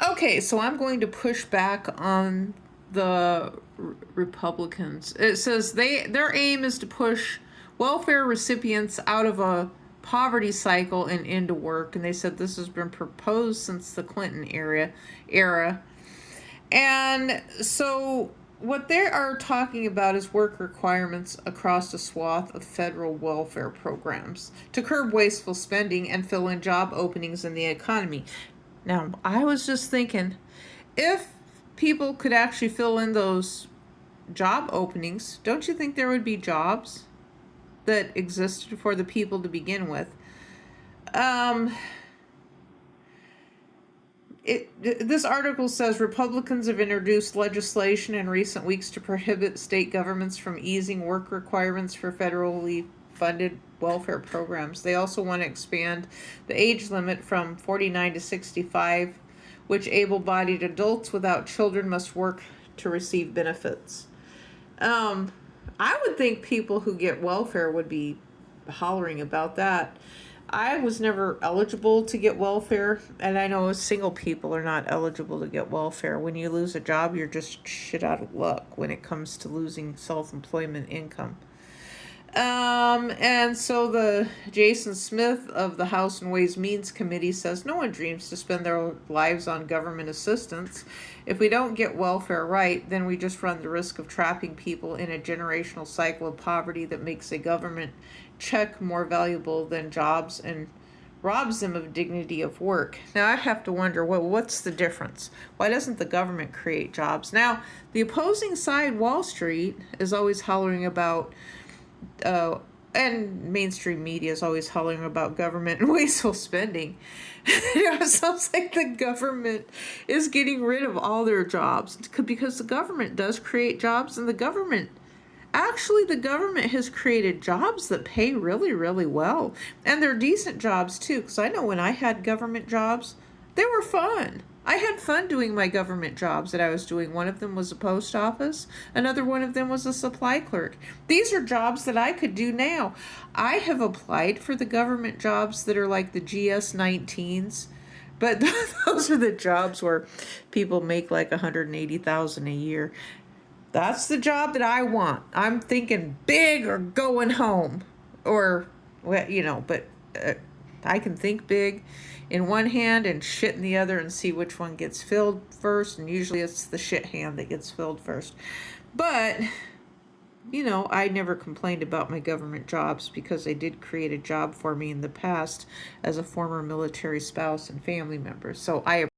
Okay, so I'm going to push back on the Republicans. It says their aim is to push welfare recipients out of a poverty cycle and into work, and they said this has been proposed since the Clinton era. And so what they are talking about is work requirements across a swath of federal welfare programs to curb wasteful spending and fill in job openings in the economy. Now, I was just thinking, if people could actually fill in those job openings, don't you think there would be jobs that existed for the people to begin with? Um, this article says Republicans have introduced legislation in recent weeks to prohibit state governments from easing work requirements for federally funded welfare programs. They also want to expand the age limit from 49 to 65, which able-bodied adults without children must work to receive benefits. I would think people who get welfare would be hollering about that. I was never eligible to get welfare, and I know single people are not eligible to get welfare. When you lose a job, you're just shit out of luck when it comes to losing self-employment income. And so the Jason Smith of the House and Ways Means Committee says no one dreams to spend their lives on government assistance. If we don't get welfare right, then we just run the risk of trapping people in a generational cycle of poverty that makes a government check more valuable than jobs and robs them of dignity of work. Now I have to wonder, what's the difference? Why doesn't the government create jobs? Now, the opposing side, Wall Street, is always hollering about and mainstream media is always hollering about government and wasteful spending. It sounds like the government is getting rid of all their jobs because the government does create jobs, and the government has created jobs that pay really, really well. And they're decent jobs too, because I know when I had government jobs, they were fun. I had fun doing my government jobs that I was doing. One of them was a post office. Another one of them was a supply clerk. These are jobs that I could do now. I have applied for the government jobs that are like the GS-19s, but those are the jobs where people make like $180,000 a year. That's the job that I want. I'm thinking big or going home, or well, but I can think big in one hand and shit in the other and see which one gets filled first, and usually it's the shit hand that gets filled first. But I never complained about my government jobs because they did create a job for me in the past as a former military spouse and family member. So I